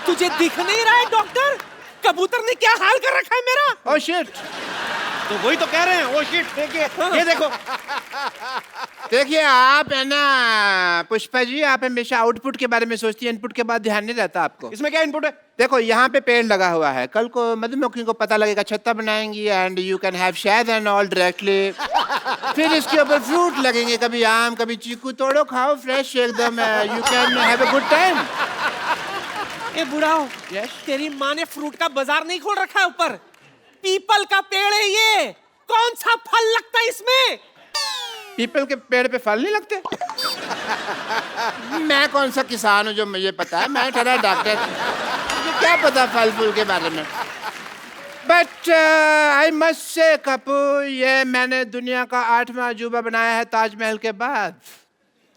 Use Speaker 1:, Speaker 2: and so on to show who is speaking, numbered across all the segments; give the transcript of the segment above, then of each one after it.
Speaker 1: तुझे दिख नहीं रहा है डॉक्टर? कबूतर ने क्या हाल कर रखा है मेरा?
Speaker 2: Oh shit.
Speaker 3: तो वही तो कह रहे हैं, ओ शिट। देखिए ये देखो।
Speaker 2: देखिए आप है ना पुष्पा जी, आप हमेशा आउटपुट के बारे में सोचती है, इनपुट के बाद ध्यान नहीं रहता आपको।
Speaker 3: इसमें क्या इनपुट है?
Speaker 2: देखो यहाँ पे पेड़ लगा हुआ है, कल को मधुमक्खी को पता लगेगा, छत्ता बनाएंगी एंड यू कैन हैव शहद एंड ऑल डायरेक्टली। फिर इसके ऊपर फ्रूट लगेंगे, कभी आम कभी चीकू, तोड़ो खाओ फ्रेश एकदम, you can have a good time.
Speaker 1: ए बुढ़ाओ,
Speaker 2: Yes?
Speaker 1: तेरी माँ ने फ्रूट का बाजार नहीं खोल रखा है ऊपर? पीपल का पेड़ है ये, कौन सा फल लगता है इसमें?
Speaker 2: पीपल के पेड़ पे फल नहीं लगते? मैं कौन सा किसान हूँ जो मुझे पता है, मैं ठहरा डॉक्टर, मुझे क्या पता फल फूल के बारे में। But I must say Kapoor, ये मैंने दुनिया का 8वां अजूबा बनाया है ताजमहल के बाद।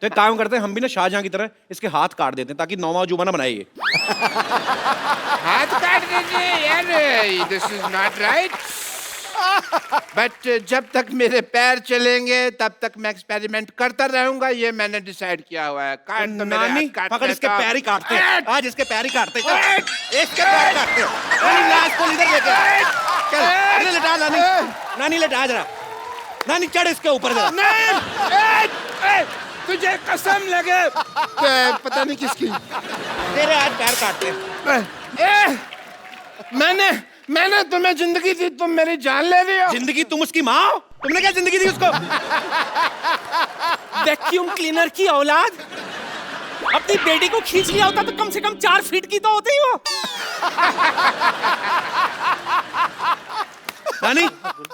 Speaker 3: तो एक काम करते हैं, हम भी ना शाहजहां की तरह इसके हाथ काट देते हैं ताकि 9वां अजूबा ना बनाए ये।
Speaker 2: हाथ काट दीजिए यार, this is not right. But जब तक मेरे पैर चलेंगे तब तक मैं एक्सपेरिमेंट करता रहूंगा, ये मैंने डिसाइड किया हुआ है। काट तो मेरे
Speaker 3: नानी,
Speaker 2: हाथ काट
Speaker 3: पकड़ इसके
Speaker 2: देता।
Speaker 3: पैर ही काटते हैं। आज इसके पैर ही काटते हैं। इसके पैर काटते हैं। नानी लाश को इधर लेके चल, इधर लिटा नानी। नानी लिटा जरा, नानी चढ़ इसके ऊपर जरा।
Speaker 2: नहीं, तुझे कसम लगे, पता नहीं किसकी,
Speaker 3: तेरे आज पैर काटते हैं।
Speaker 2: मैंने तुम्हें जिंदगी दी, तुम मेरी जान ले रही हो।
Speaker 3: जिंदगी? तुम उसकी माँ हो? तुमने क्या जिंदगी दी उसको?
Speaker 1: वैक्यूम क्लीनर की औलाद, अपनी बेटी को खींच लिया होता तो कम से कम 4 फीट की तो होती वो।
Speaker 3: नानी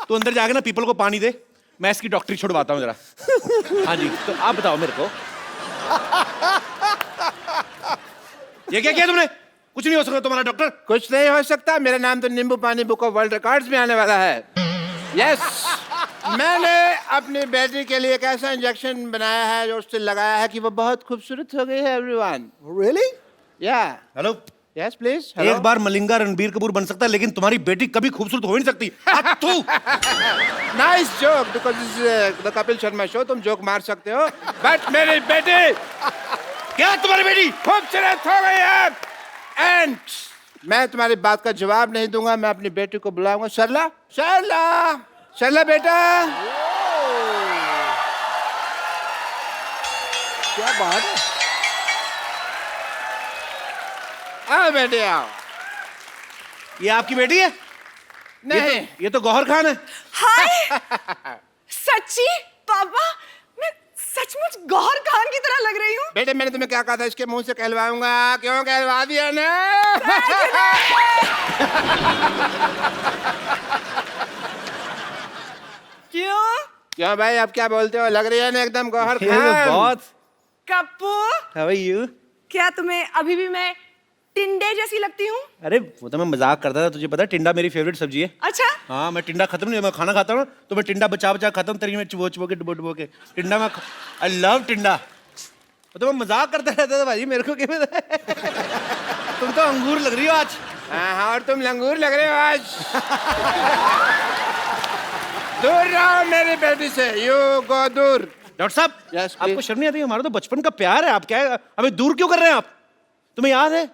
Speaker 3: तू अंदर जाके ना पीपल को पानी दे, मैं इसकी डॉक्टरी छुड़वाता हूँ जरा। हाँ जी, तो आप बताओ मेरे को, ये क्या किया तुमने? कुछ नहीं हो सकता तुम्हारा डॉक्टर।
Speaker 2: कुछ नहीं हो सकता, मेरा नाम तो नींबू पानी बुक ऑफ वर्ल्ड रिकॉर्ड्स में आने वाला है। यस, मैंने अपनी बेटी के लिए एक ऐसा इंजेक्शन बनाया है जो उससे लगाया है कि वो बहुत खूबसूरत हो गई है। Everyone
Speaker 1: really?
Speaker 2: या
Speaker 3: हेलो,
Speaker 2: यस प्लीज।
Speaker 3: एक बार मलिंगा रणबीर कपूर बन सकता है, लेकिन तुम्हारी बेटी कभी खूबसूरत हो ही नहीं सकती। तू
Speaker 2: nice joke, because this is the Kapil Sharma show, तुम जोक मार सकते हो, बट मेरी बेटी
Speaker 3: क्या तुम्हारी बेटी
Speaker 2: खूबसूरत हो गई है। एंड मैं तुम्हारी बात का जवाब नहीं दूंगा, मैं अपनी बेटी को बुलाऊंगा। सरला, सरला, सरला बेटा।
Speaker 1: क्या बात है?
Speaker 2: आओ बेटे आओ।
Speaker 3: ये आपकी बेटी है?
Speaker 2: नहीं,
Speaker 3: ये तो गौहर खान है।
Speaker 4: हाय सच्ची पापा, मैं सचमुच गौहर खान की तरह लग रही हूँ।
Speaker 2: बेटे मैंने तुम्हें क्या कहा था, इसके मुंह से कहलवाऊंगा, क्यों कहलवा दिया ना। क्यों भाई, अब क्या बोलते हो, लग रही है ना एकदम गौहर खान।
Speaker 3: बहुत।
Speaker 4: Kappu,
Speaker 3: how are you?
Speaker 4: क्या तुम्हें अभी भी मैं टिंडे जैसी लगती हूँ?
Speaker 3: अरे वो तो मैं मजाक करता था, तुझे पता है टिंडा मेरी फेवरेट सब्जी है।
Speaker 4: अच्छा,
Speaker 3: हाँ, मैं टिंडा खत्म नहीं, मैं खाना खाता हूँ तो मैं टिंडा बचा बचा खाता हूँ, तेरी में चुबो चुबो के डुबो डुबो के टिंडा में। आई लव टिंडा। तो मैं मजाक करता रहता था भाई, मेरे को क्या पता। तुम तो अंगूर लग रही हो आज।
Speaker 2: हाँ, और तुम लंगूर लग रहे हो आज। दूर रहो मेरी बेटी से, यू गो दूर।
Speaker 3: डॉक्टर साहब,
Speaker 2: Yes,
Speaker 3: आपको
Speaker 2: please.
Speaker 3: शर्म नहीं आती? हमारा तो बचपन का प्यार है, आप क्या हमें दूर क्यों कर रहे हैं आप? तुम्हें याद है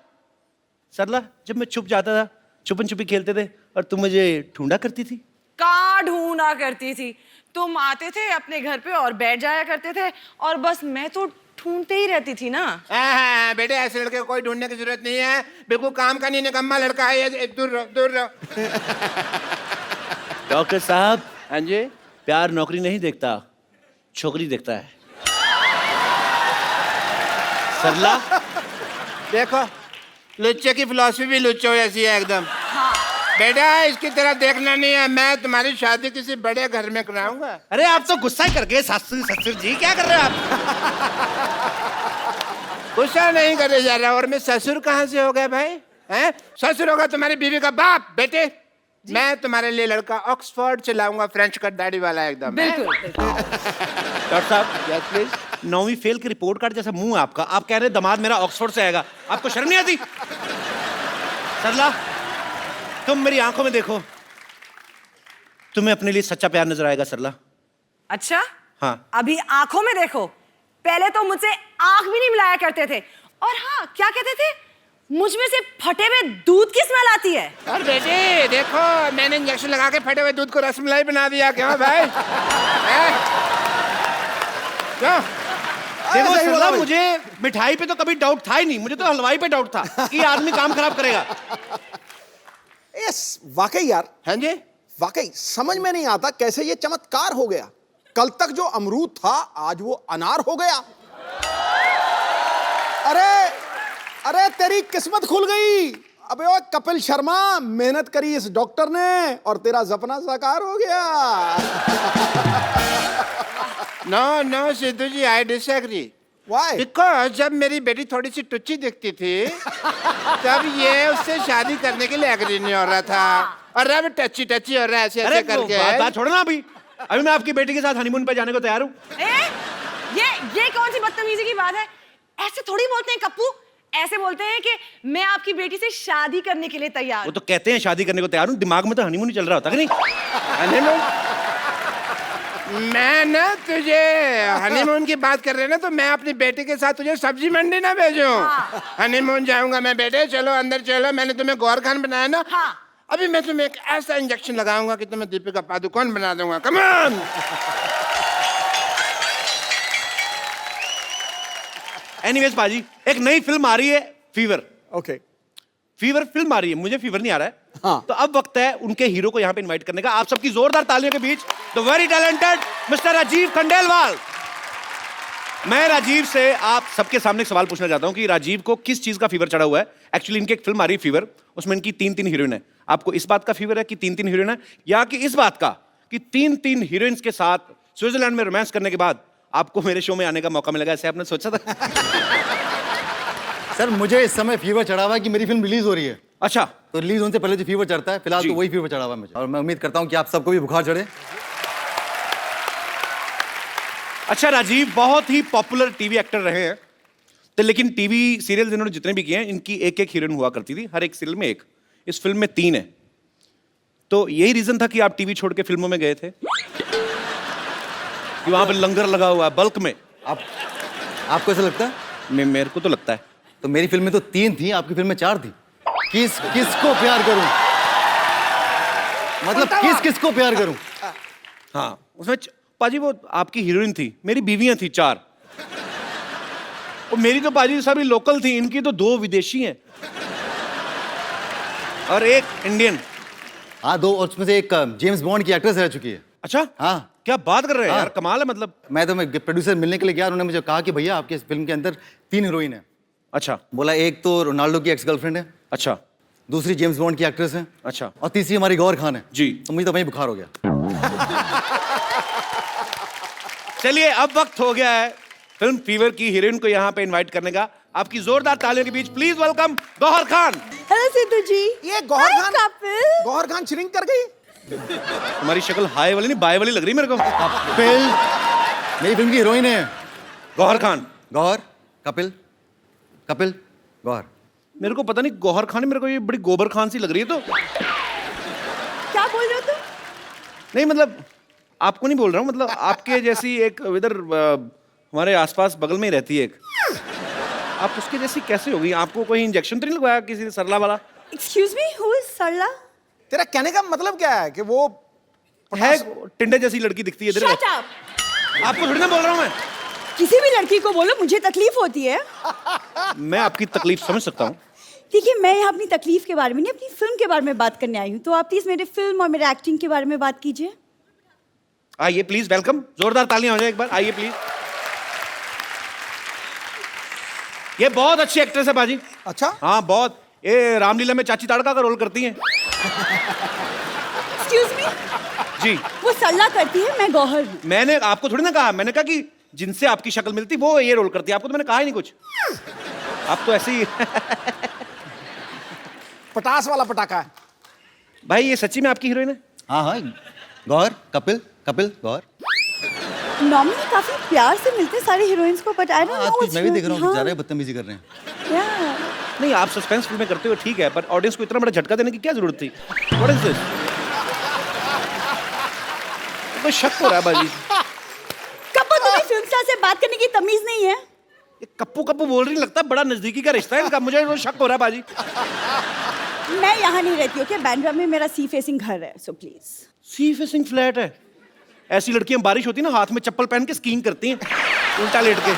Speaker 3: सरला, जब मैं छुप जाता था, छुपन छुपी खेलते थे और तुम मुझे ढूंढा करती थी?
Speaker 4: कहाँ ढूंढा करती थी, तुम आते थे अपने घर पे और बैठ जाया करते थे, और बस मैं तो ढूंढते ही रहती थी ना।
Speaker 2: हाँ, बेटे ऐसे लड़के को कोई ढूंढने की जरूरत नहीं है, बिल्कुल काम का नहीं, निकम्मा लड़का है ये, दूर रहो, दूर रहो।
Speaker 3: डॉक्टर साहब,
Speaker 2: हाँ जी,
Speaker 3: प्यार नौकरी नहीं देखता, छोकरी देखता है। सरला,
Speaker 2: देखो लुच्चे की फिलॉसफी भी लुच्चो जैसी है एकदम। बेटा इसकी तरह देखना नहीं है, मैं तुम्हारी शादी किसी बड़े घर में कराऊंगा।
Speaker 3: अरे आप तो गुस्सा ही करके ससुर ससुर जी क्या कर रहे हो आप?
Speaker 2: गुस्सा नहीं करे जा रहा, और मैं ससुर कहाँ से हो गया भाई? हैं? ससुर होगा तुम्हारी बीवी का बाप। बेटे मैं तुम्हारे लिए लड़का ऑक्सफोर्ड से लाऊंगा, फ्रेंच कट दाढ़ी वाला एकदम।
Speaker 4: बिल्कुल।
Speaker 3: डॉक्टर साहब,
Speaker 2: यस प्लीज।
Speaker 3: 9वीं फेल की रिपोर्ट कार्ड जैसा मुंह है आपका, आप कह रहे हैं दामाद मेरा ऑक्सफोर्ड से आएगा, आपको शर्म नहीं आती? सरला, तुम मेरी आंखों में देखो, तुम्हें अपने लिए सच्चा प्यार नजर आएगा सरला।
Speaker 4: अच्छा,
Speaker 3: हाँ।
Speaker 4: अभी आंखों में देखो, पहले तो मुझसे आंख भी नहीं मिलाया करते थे, और हाँ क्या कहते थे, मुझ में से फटे हुए दूध की स्मेल आती है।
Speaker 2: और बेटे देखो, मैंने इंजेक्शन लगा के फटे हुए दूध को रसमलाई बना दिया। क्यों भाई? क्यों?
Speaker 3: देखो सरला, मुझे मिठाई पे तो कभी डाउट था ही नहीं, मुझे तो हलवाई पे डाउट था कि ये आदमी काम खराब करेगा।
Speaker 5: यस, वाकई यार,
Speaker 2: हाँ जी,
Speaker 5: वाकई समझ में नहीं आता कैसे ये चमत्कार हो गया। कल तक जो अमरूद था आज वो अनार हो गया। अरे तेरी किस्मत खुल गई। अबे ओ कपिल शर्मा, मेहनत करी इस डॉक्टर ने और तेरा सपना साकार हो गया।
Speaker 2: No Sidhu ji, I disagree.
Speaker 5: Why?
Speaker 2: Because जब मेरी बेटी थोड़ी सी टुच्ची दिखती थी तब ये उससे शादी करने के लिए एग्री नहीं हो रहा था, और अब टच्ची टच्ची हो रहा है ऐसे
Speaker 3: अरे
Speaker 2: ऐसे करके।
Speaker 3: बात छोड़ो ना अभी मैं आपकी बेटी के साथ हनीमून पे जाने को तैयार हूँ।
Speaker 4: ये कौन सी बदतमीजी की बात है? ऐसे थोड़ी बोलते हैं कप्पू, ऐसे बोलते हैं कि मैं आपकी बेटी से शादी करने के लिए तैयार।
Speaker 3: वो तो कहते हैं शादी करने को तैयार हूँ, दिमाग में तो हनीमून ही चल रहा होता है कि नहीं?
Speaker 2: हनीमून? मैं ना तुझे हनीमून की बात कर रहे ना, तो मैं अपनी बेटी के साथ तुझे सब्जी मंडी ना भेजूं। हनीमून जाऊंगा मैं। बेटे चलो अंदर चलो, मैंने तुम्हें गौर खान बनाया ना। अभी मैं तुम्हें एक ऐसा इंजेक्शन लगाऊंगा कि तुम्हें दीपिका पादुकोण बना दूंगा। Come on.
Speaker 3: एनीवेज पाजी, एक नई फिल्म आ रही है, फीवर।
Speaker 5: ओके,
Speaker 3: फीवर फिल्म आ रही है, मुझे फीवर नहीं आ रहा है।
Speaker 5: हाँ।
Speaker 3: तो अब वक्त है उनके हीरो को यहाँ पे इनवाइट करने का। आप सबकी जोरदार तालियों के बीच the very talented mister Rajiv Khandelwal. मैं राजीव से आप सबके सामने एक सवाल पूछना चाहता हूँ कि राजीव को किस चीज का फीवर चढ़ा हुआ है। एक्चुअली इनकी एक फिल्म आ रही है फीवर, उसमें इनकी 3 हीरोइन है। आपको इस बात का फीवर है कि 3 हीरोइन है, या कि इस बात का कि 3 हीरोइंस के साथ स्विट्जरलैंड में रोमांस करने के बाद आपको मेरे शो में आने का मौका मिलेगा, ऐसे आपने सोचा था?
Speaker 6: सर मुझे इस समय फीवर चढ़ा हुआ है कि मेरी फिल्म रिलीज हो रही है,
Speaker 3: अच्छा,
Speaker 6: तो रिलीज होने से पहले जो फीवर चढ़ता है, फिलहाल
Speaker 3: जी।
Speaker 6: तो वही फीवर चढ़ा हुआ है मुझे, और मैं उम्मीद करता हूँ कि आप सबको भी बुखार चढ़े।
Speaker 3: अच्छा राजीव बहुत ही पॉपुलर टीवी एक्टर रहे हैं, तो लेकिन टीवी सीरियल इन्होंने जितने भी किए हैं, इनकी एक हीरोइन हुआ करती थी, हर एक सीरियल में एक। इस फिल्म में 3 है, तो यही रीजन था कि आप टीवी छोड़ के फिल्मों में गए थे कि वहां पे लंगर लगा हुआ है बल्क में।
Speaker 6: आपको ऐसा लगता है?
Speaker 3: मेरे को तो लगता है।
Speaker 6: तो मेरी फिल्म में तो 3 थी, आपकी फिल्म में 4 थी। किसको प्यार करूं? मतलब किसको प्यार करूं?
Speaker 3: हाँ, उसमें पाजी वो आपकी हीरोइन थी, मेरी बीवियां थी 4, और मेरी तो पाजी सभी लोकल थी, इनकी तो 2 विदेशी हैं और एक इंडियन।
Speaker 6: हाँ 2, और उसमें से एक जेम्स बॉन्ड की एक्ट्रेस रह चुकी है।
Speaker 3: अच्छा,
Speaker 6: हाँ,
Speaker 3: क्या बात कर रहे हैं
Speaker 6: हाँ।
Speaker 3: यार, कमाल है। मतलब
Speaker 6: मैं प्रोड्यूसर मिलने के लिए गया, उन्होंने मुझे कहा कि भैया आपके इस फिल्म के अंदर 3 हीरोइन है।
Speaker 3: अच्छा
Speaker 6: बोला एक तो रोनाल्डो की एक्स गर्लफ्रेंड है,
Speaker 3: अच्छा
Speaker 6: दूसरी जेम्स बॉन्ड की एक्ट्रेस है,
Speaker 3: अच्छा
Speaker 6: और तीसरी हमारी गौर खान है।
Speaker 3: जी।
Speaker 6: तो मुझे तो वहीं बुखार हो गया।
Speaker 3: चलिए अब वक्त हो गया है फिल्म फीवर की हीरोइन को यहाँ पे इनवाइट करने का। आपकी जोरदार तालियों के बीच please welcome Gauhar Khan.
Speaker 7: Hello Sidhu ji.
Speaker 5: ये गौहर
Speaker 7: Hi,
Speaker 5: खान,
Speaker 7: कपिल।
Speaker 5: गौहर खान श्रिंक कर गई।
Speaker 3: तुम्हारी शक्ल हाई वाली नहीं बाय वाली लग रही मेरे को।
Speaker 6: कपिल मेरी फिल्म की हीरोइन है।
Speaker 3: गौहर खान।
Speaker 6: गौहर, कपिल, कपिल, गौहर।
Speaker 3: मेरे को पता नहीं गौहर खान, मेरे को ये बड़ी गोबर खान सी लग रही है। तो
Speaker 7: क्या बोल रहे हो तुम?
Speaker 3: नहीं मतलब आपको नहीं बोल रहा हूँ, मतलब आपके जैसी एक इधर हमारे आसपास बगल में ही रहती है एक, आप उसके जैसी कैसे होगी? आपको कोई इंजेक्शन तो नहीं लगवाया किसी ने सरला वाला?
Speaker 7: Excuse me, who is सरला?
Speaker 5: तेरा कहने का मतलब क्या है कि वो
Speaker 3: है टिंडे जैसी लड़की दिखती है इधर।
Speaker 7: Shut up!
Speaker 3: आपको थोड़ी ना बोल रहा हूँ मैं।
Speaker 7: किसी भी लड़की को बोलो, मुझे तकलीफ होती है।
Speaker 3: मैं आपकी तकलीफ समझ सकता हूँ।
Speaker 7: देखिए, मैं यहाँ अपनी तकलीफ के बारे में नहीं, अपनी फिल्म के बारे में बात करने आई हूँ। तो आप प्लीज मेरे फिल्म और मेरे एक्टिंग के बारे में बात कीजिए।
Speaker 3: आइए प्लीज, वेलकम। जोरदार तालियां हो जाए एक बार, आइए प्लीज। ये बहुत अच्छी एक्ट्रेस है बाजी।
Speaker 5: अच्छा,
Speaker 3: हाँ बहुत, ये रामलीला में चाची ताड़का का रोल करती हैं।
Speaker 7: Excuse me?
Speaker 3: जी,
Speaker 7: वो सरला करती है, मैं गौहर हूँ।
Speaker 3: मैंने आपको थोड़ी ना कहा, मैंने कहा कि जिनसे आपकी शक्ल मिलती वो ये रोल करती है। आपको तो मैंने कहा ही नहीं कुछ, आप तो ऐसे ही।
Speaker 5: पटास वाला पटाखा है।
Speaker 3: भाई ये सच्ची में आपकी हीरोइन है?
Speaker 6: हाँ हाँ, गौहर, कपिल, कपिल, गौहर।
Speaker 7: नॉर्मली काफी प्यार से मिलते हैं सारे हीरोइंस को, बट आई डोंट नो।
Speaker 6: आज मैं भी देख रहा हूँ ज्यादा बदतमीजी कर रहे हैं।
Speaker 3: नहीं, आप सस्पेंस फिल्में करते हो ठीक है, पर ऑडियंस को इतना बड़ा झटका देने की क्या जरूरत थी? What is this? कोई शक हो रहा है बाजी।
Speaker 7: कब तुम्हें फिल्म स्टार से बात करने की तमीज नहीं है?
Speaker 3: ये कप्पू कप्पू बोल रही, लगता है बड़ा नजदीकी का रिश्ता है इनका, मुझे वो शक हो रहा है बाजी।
Speaker 7: मैं यहाँ नहीं रहती, ओके? बैंड्रा में मेरा सी फेसिंग घर है, so please.
Speaker 3: Sea facing flat है? ऐसी लड़कियां बारिश होती है ना, हाथ में चप्पल पहन के स्कीइंग करती हैं उल्टा लेट के।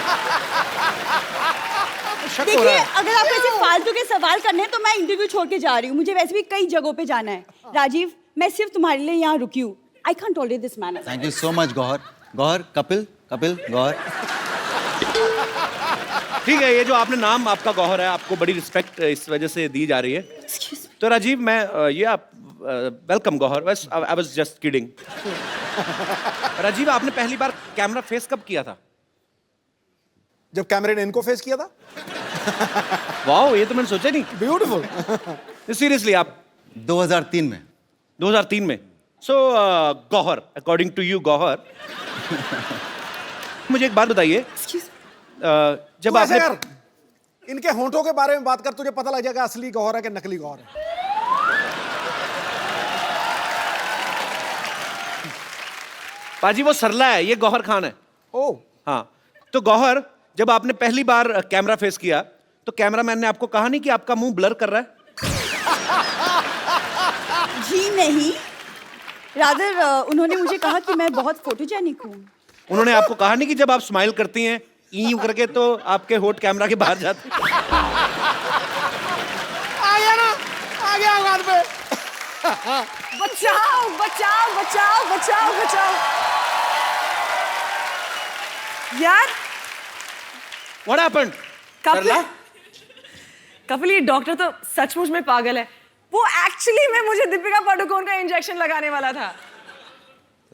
Speaker 3: शक हो
Speaker 7: देखिए,
Speaker 3: रहा है।
Speaker 7: अगर आप ऐसे फालतू के सवाल करने हैं तो मैं इंटरव्यू छोड़ के जा रही हूँ। मुझे वैसे भी कई जगहों पे जाना है। राजीव, मैं सिर्फ तुम्हारे लिए यहाँ रुकी हूँ। I can't tolerate this man.
Speaker 6: Thank you so much Gauahar. Gauahar, Kapil, Kapil, Gauahar.
Speaker 3: ठीक है, ये जो आपने नाम आपका गौहर है, आपको बड़ी रिस्पेक्ट इस वजह से दी जा रही है। तो राजीव, मैं ये आप वेलकम गौहर, बस I was just kidding. Rajiv, आपने पहली बार कैमरा फेस कब किया था?
Speaker 5: जब कैमरे ने इनको फेस किया था।
Speaker 3: वाओ, ये तो मैंने सोचा नहीं।
Speaker 5: ब्यूटीफुल।
Speaker 3: सीरियसली आप
Speaker 6: 2003 में।
Speaker 3: 2003 में। So Gauhar, according to you Gauhar, मुझे एक बात बताइए, जब
Speaker 5: तू ऐसे
Speaker 3: आपने
Speaker 5: कर, इनके होंठों के बारे में बात कर, तुझे पता लग जाएगा असली गौहर है कि नकली गौहर है।
Speaker 3: पाजी वो सरला है, ये गौहर खान है।
Speaker 5: ओ,
Speaker 3: हाँ, तो गौहर, जब आपने पहली बार कैमरा फेस किया तो कैमरामैन ने आपको कहा नहीं कि आपका मुंह ब्लर कर रहा है?
Speaker 7: जी नहीं, रादर उन्होंने मुझे कहा कि मैं बहुत फोटोजेनिक हूँ।
Speaker 3: उन्होंने आपको कहा नहीं कि जब आप स्माइल करती हैं यूं करके तो आपके होठ कैमरा के बाहर जाते?
Speaker 5: आ गया ना, आ गया बात पे।
Speaker 4: बचाओ बचाओ बचाओ बचाओ बचाओ यार।
Speaker 3: What happened?
Speaker 4: कपिल, कपिल ये डॉक्टर तो सचमुच में पागल है। वो एक्चुअली में मुझे दीपिका पादुकोण का इंजेक्शन लगाने वाला था।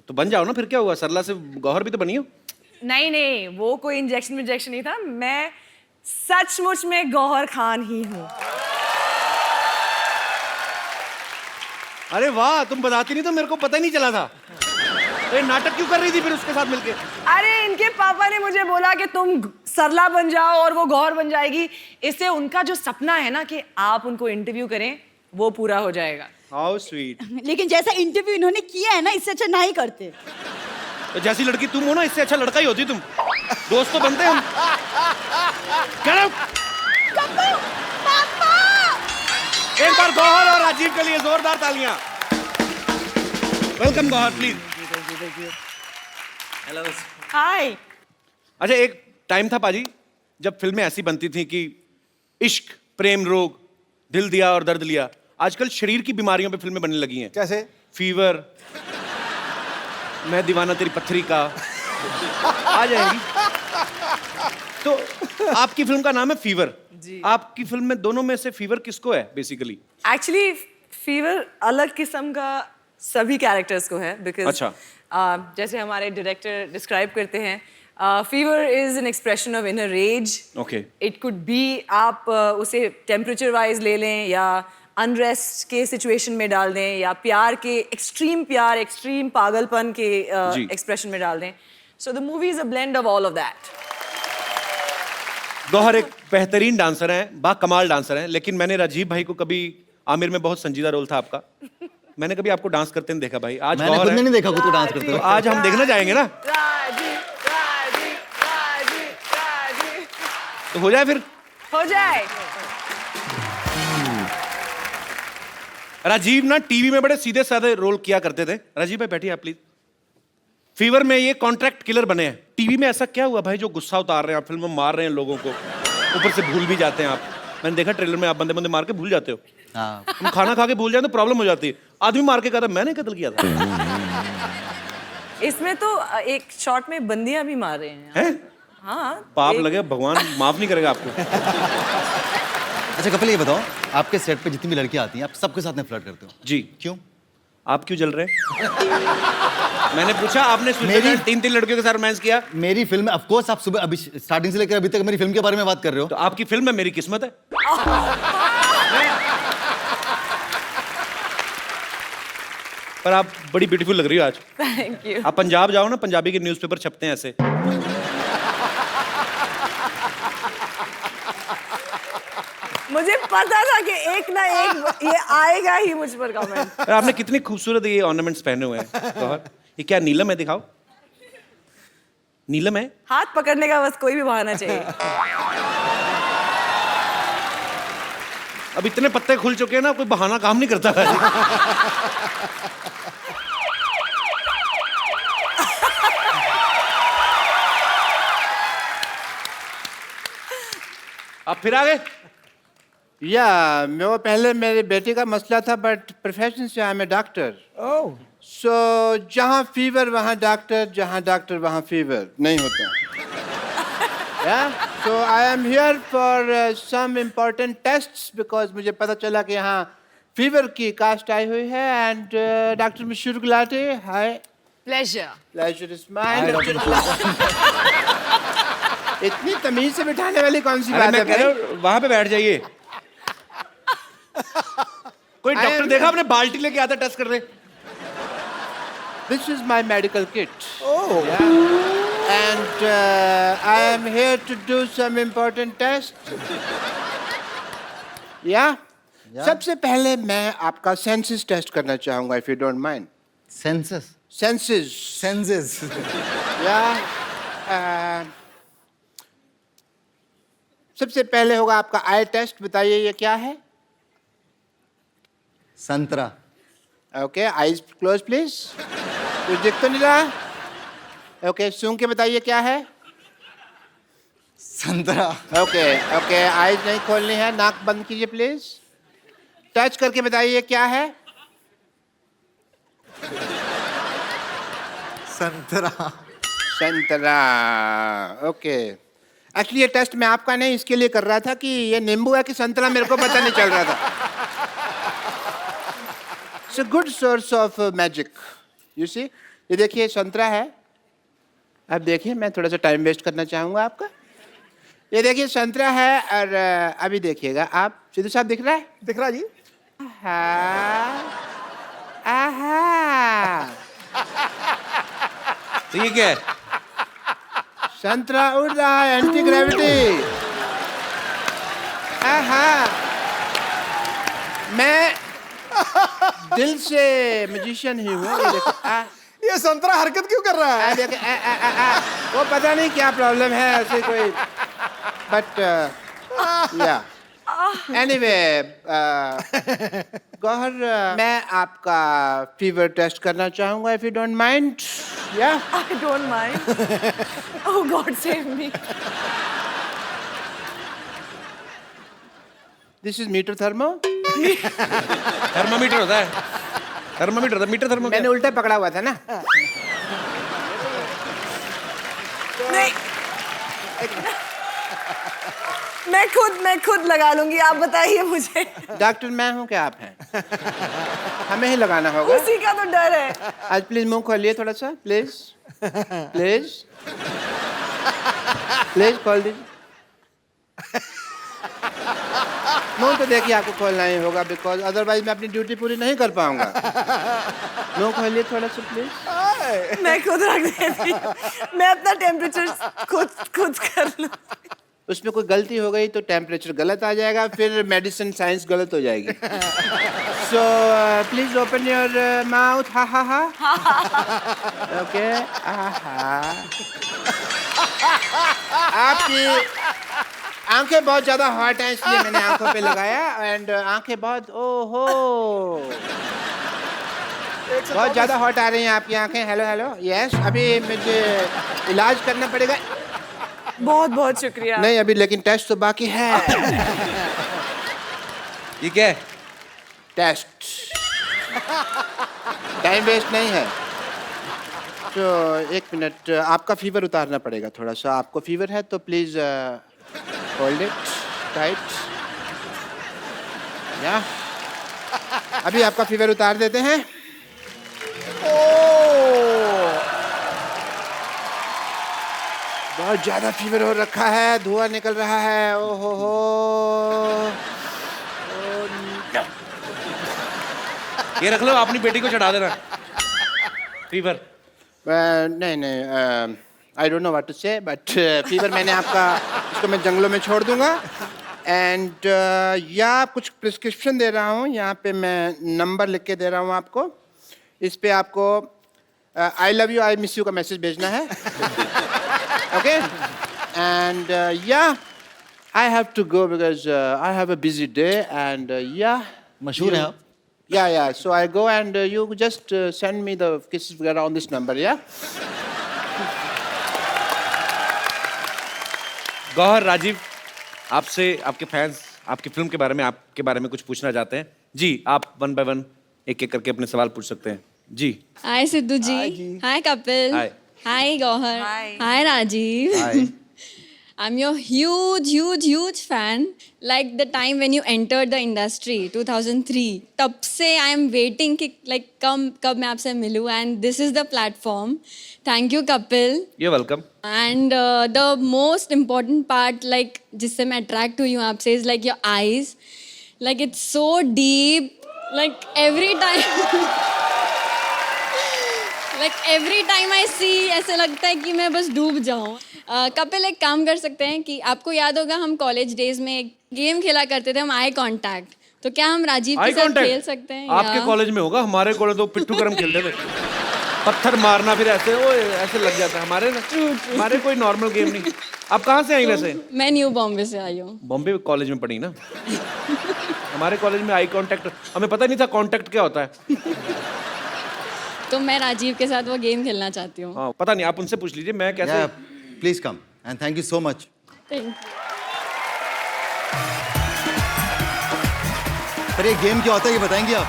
Speaker 3: तो बन जाओ ना, फिर क्या हुआ? सरला से गौहर भी तो बनी हो।
Speaker 4: नहीं नहीं, वो कोई इंजेक्शन नहीं था। मैं सचमुच में गौहर खान ही हूँ।
Speaker 3: अरे वाह, तुम बताती नहीं तो मेरे को पता ही नहीं चला था। तो ये नाटक क्यों कर रही थी फिर उसके साथ मिलके?
Speaker 4: अरे इनके पापा ने मुझे बोला कि तुम सरला बन जाओ और वो गौहर बन जाएगी। इससे उनका जो सपना है ना कि आप उनको इंटरव्यू करें, वो पूरा हो जाएगा।
Speaker 3: How sweet.
Speaker 7: लेकिन जैसा इंटरव्यू इन्होंने किया है ना, इससे अच्छा नहीं करते।
Speaker 3: तो जैसी लड़की तुम हो ना, इससे अच्छा लड़का ही होती तुम। दोस्त तो बनते हम। Get out! एक बार गौहर और राजीव के लिए जोरदार तालियां। Welcome Gauahar, please.
Speaker 6: Hello.
Speaker 4: Hi.
Speaker 3: अच्छा, एक टाइम था पाजी जब फिल्में ऐसी बनती थी कि इश्क, प्रेम रोग, दिल दिया और दर्द लिया। आजकल शरीर की बीमारियों पे फिल्में बनने लगी हैं।
Speaker 5: कैसे?
Speaker 3: फीवर, मैं दीवाना तेरी पत्थरी का, आ जाएगी। तो आपकी फिल्म का नाम है फीवर। आपकी फिल्म में दोनों में से फीवर किसको है बेसिकली?
Speaker 4: एक्चुअली फीवर अलग किस्म का सभी कैरेक्टर्स को है, बिकॉज
Speaker 3: अच्छा।
Speaker 4: जैसे हमारे डायरेक्टर डिस्क्राइब करते हैं, fever is an expression of inner rage.
Speaker 3: Okay.
Speaker 4: It could be, आप उसे टेम्परेचर वाइज ले लें या अनरेस्ट के सिचुएशन में डाल दें या प्यार के एक्सट्रीम प्यार, एक्सट्रीम पागलपन के एक्सप्रेशन में डाल दें। So the movie is a blend of all of that.
Speaker 3: Gauahar एक बेहतरीन डांसर हैं, बाकमाल डांसर हैं, लेकिन मैंने राजीव भाई को कभी, आमिर में बहुत संजीदा रोल था आपका, मैंने कभी आपको डांस करते नहीं देखा भाई। आज
Speaker 6: मैंने
Speaker 3: गौहर
Speaker 6: खुद
Speaker 3: है,
Speaker 6: नहीं देखा खुद को डांस करते
Speaker 3: तो
Speaker 6: हुए।
Speaker 3: आज हम देखने जाएंगे ना,
Speaker 4: राजीव राजीव राजीव राजीव,
Speaker 3: तो हो जाए फिर।
Speaker 4: हो जाए।
Speaker 3: राजीव ना टीवी में बड़े सीधे साधे रोल किया करते थे। राजीव भाई बैठिए आप प्लीज। फीवर में ये कॉन्ट्रैक्ट किलर बने हैं। टीवी में ऐसा क्या हुआ भाई जो गुस्सा उतार रहे हैं आप, फिल्म में मार रहे हैं लोगों को, ऊपर से भूल भी जाते हैं आप। मैंने देखा ट्रेलर में आप बंदे बंदे मार के भूल जाते हो।
Speaker 6: हाँ।
Speaker 3: तुम खाना खा के भूल जाए तो प्रॉब्लम हो जाती है। आदमी मार के कहता मैंने कत्ल किया था।
Speaker 4: इसमें तो एक शॉट में बंदियां भी मार रहे हैं।
Speaker 3: हैं?
Speaker 4: हाँ,
Speaker 3: पाप लगे, भगवान माफ नहीं करेगा आपको।
Speaker 6: अच्छा कपिल, ये बताओ, आपके सेट पे जितनी भी लड़कियां आती हैं, आप सबके साथ में फ्लर्ट करते हो?
Speaker 3: जी।
Speaker 6: क्यों?
Speaker 3: आप क्यों जल रहे हैं? मैंने पूछा, आपने स्विट्जरलैंड 3 लड़कियों के साथ रोमांस किया।
Speaker 6: मेरी फिल्म, ऑफ कोर्स आप सुबह अभी स्टार्टिंग से लेकर अभी तक मेरी फिल्म के बारे में बात कर रहे हो।
Speaker 3: तो आपकी फिल्म में मेरी किस्मत है। पर आप बड़ी ब्यूटीफुल लग रही हो आज।
Speaker 4: Thank you.
Speaker 3: आप पंजाब जाओ ना, पंजाबी के न्यूज़पेपर छपते हैं ऐसे।
Speaker 4: मुझे पता था कि एक ना एक ये आएगा ही मुझ पर कमेंट।
Speaker 3: और आपने कितनी खूबसूरत ये ऑर्नामेंट्स पहने हुए हैं गौहर। ये क्या नीलम है, दिखाओ। नीलम है?
Speaker 4: हाथ पकड़ने का बस कोई भी बहाना चाहिए।
Speaker 3: अब इतने पत्ते खुल चुके हैं ना, कोई बहाना काम नहीं करता है। अब फिर आ गए?
Speaker 2: या वो पहले मेरी बेटी का मसला था, बट प्रोफेशन से आई एम ए डॉक्टर। सो जहाँ फीवर वहाँ डॉक्टर, जहाँ डॉक्टर वहाँ फीवर नहीं होता। So I am here for some important tests because मुझे पता चला कि यहाँ फीवर की कास्ट आई हुई है। And doctor Mashoor Gulati, hi.
Speaker 4: Pleasure.
Speaker 2: Pleasure is mine. इतनी तमीज से बिठाने वाली कौन सी
Speaker 3: अरे
Speaker 2: बात
Speaker 3: मैं
Speaker 2: है
Speaker 3: कह रहा
Speaker 2: भाई?
Speaker 3: हूं, वहां पे बैठ जाइए। कोई डॉक्टर देखा आपने? बाल्टी लेके आता टेस्ट कर रहे।
Speaker 2: This is my medical kit. Oh. Yeah. And I am here to do some important tests. Yeah? सबसे पहले मैं आपका सेंसस टेस्ट करना चाहूंगा, if you don't mind.
Speaker 6: Census?
Speaker 2: Senses.
Speaker 5: Senses.
Speaker 2: Yeah. सबसे पहले होगा आपका आई टेस्ट। बताइए ये क्या है?
Speaker 6: संतरा।
Speaker 2: Okay, eyes close please. कुछ दिख तो नहीं रहा? ओके, सूंघ के बताइए क्या है?
Speaker 6: संतरा।
Speaker 2: ओके ओके, आईज नहीं खोलनी है, नाक बंद कीजिए प्लीज। टच करके बताइए क्या है?
Speaker 5: संतरा।
Speaker 2: संतरा। ओके, एक्चुअली ये टेस्ट मैं आपका नहीं इसके लिए कर रहा था कि ये नींबू है कि संतरा, मेरे को पता नहीं चल रहा था। It's a good source of magic, you see. ये देखिए संतरा है। अब देखिए, मैं थोड़ा सा टाइम वेस्ट करना चाहूंगा आपका। ये देखिए संतरा है, और अभी देखिएगा आप। सिद्धू साहब दिख रहा है?
Speaker 5: दिख रहा जी?
Speaker 2: आहा, आहा।
Speaker 3: तो ये क्या है?
Speaker 2: संतरा उड़ रहा है, एंटी ग्रेविटी। आहा, मैं दिल से मैजिशियन ही हूँ। ये देखो,
Speaker 5: ये संतरा हरकत क्यों कर रहा है?
Speaker 2: देखो, वो पता नहीं क्या प्रॉब्लम है ऐसे कोई, बट या एनीवे गौहर, मैं आपका फीवर टेस्ट करना चाहूंगा, इफ यू डोंट माइंड। या
Speaker 4: I don't mind. Oh God, save me.
Speaker 2: This is meter thermo.
Speaker 3: Thermometer होता है। थर्मामीटर होता है, मीटर थर्मो।
Speaker 2: मैंने उल्टा पकड़ा हुआ था ना।
Speaker 4: नहीं, मैं खुद लगा लूंगी, आप बताइए मुझे।
Speaker 2: डॉक्टर मैं हूँ क्या आप हैं? हमें ही लगाना होगा।
Speaker 4: उसी का तो डर है।
Speaker 2: आज प्लीज मुंह खोलिए थोड़ा सा, प्लीज प्लीज प्लीज खोल दीजिए। मुंह तो देखिए आपको खोलना ही होगा, बिकॉज अदरवाइज मैं अपनी ड्यूटी पूरी नहीं कर पाऊंगा। मुंह खोलिए थोड़ा सा प्लीज।
Speaker 4: मैं खुद रख देती हूँ। मैं अपना टेम्परेचर खुद कर लूँ।
Speaker 2: उसमें कोई गलती हो गई तो टेम्परेचर गलत आ जाएगा, फिर मेडिसिन साइंस गलत हो जाएगी। So please open your mouth. हा हा हा। ओके। आपकी आंखें बहुत ज्यादा हॉट हैं, इसलिए मैंने आंखों पे लगाया। एंड आंखें बहुत, ओहो, बहुत ज्यादा हॉट आ रही हैं आपकी आंखें। Hello hello, yes. अभी मुझे इलाज करना पड़ेगा।
Speaker 4: बहुत बहुत शुक्रिया।
Speaker 2: नहीं अभी, लेकिन टेस्ट तो बाकी है।
Speaker 3: ये क्या है?
Speaker 2: टेस्ट, टाइम वेस्ट नहीं है। तो एक मिनट, आपका फीवर उतारना पड़ेगा थोड़ा सा। आपको फीवर है तो प्लीज होल्ड इट टाइट। या अभी आपका फीवर उतार देते हैं। बहुत ज्यादा फीवर हो रखा है, धुआं निकल रहा है। ओहो हो।
Speaker 3: ये रख लो, अपनी बेटी को चढ़ा देना। फीवर।
Speaker 2: नहीं नहीं, I don't know what to say, but fever मैंने आपका, इसको मैं जंगलों में छोड़ दूंगा। एंड या कुछ प्रिस्क्रिप्शन दे रहा हूँ, यहाँ पे मैं नंबर लिख के दे रहा हूँ आपको। इस पे आपको I love you, I miss you का मैसेज भेजना है। Okay? And yeah, I have to go because I have a busy day and yeah.
Speaker 6: मशहूर हैं आप?
Speaker 2: Yeah. So I go and you just send me the kisses together on this number, yeah?
Speaker 3: Gauhar, Rajiv, आपसे आपके fans आपकी film के बारे में आपके बारे में कुछ पूछना चाहते हैं जी। आप 1 by 1 एक करके अपने सवाल पूछ सकते हैं जी।
Speaker 8: हाय सिद्धू जी। हाय कपिल।
Speaker 3: हाय।
Speaker 8: हाय Gauhar.
Speaker 4: Hi.
Speaker 8: Hi Rajiv.
Speaker 6: Hi.
Speaker 8: I'm your huge fan. Like the time when you entered the industry, 2003. तब से I am waiting कि like कब मैं आपसे मिलूँ, and this is the platform. Thank you Kapil.
Speaker 3: You're welcome.
Speaker 8: And the most important part, like जिससे मैं attract हुई हूँ आपसे, is like your eyes. Like it's so deep. Like every time I see, ऐसे लगता है कि मैं बस डूब जाऊँ। कपिल, एक काम कर सकते हैं कि आपको याद होगा हम कॉलेज डेज में एक गेम खेला करते थे, हम आई कांटेक्ट। तो क्या हम राजीव के साथ खेल सकते हैं?
Speaker 3: आपके कॉलेज में होगा, हमारे कॉलेज तो पिट्ठू गरम खेलते थे। पत्थर मारना फिर ऐसे ऐसे लग जाता है। हमारे कोई नॉर्मल गेम नहीं। आप कहाँ से आई वैसे?
Speaker 8: मैं न्यू बॉम्बे से आई हूँ।
Speaker 3: बॉम्बे कॉलेज में पढ़ी ना। हमारे कॉलेज में आई कांटेक्ट, हमें पता नहीं था कांटेक्ट क्या होता है।
Speaker 8: तो मैं राजीव के साथ वो गेम खेलना चाहती हूँ।
Speaker 3: हाँ, पता नहीं, आप उनसे पूछ लीजिए मैं कैसे।
Speaker 6: Yeah, please come and thank you so much.
Speaker 8: Thank you.
Speaker 6: पर ये गेम क्या होता है ये बताएंगे आप?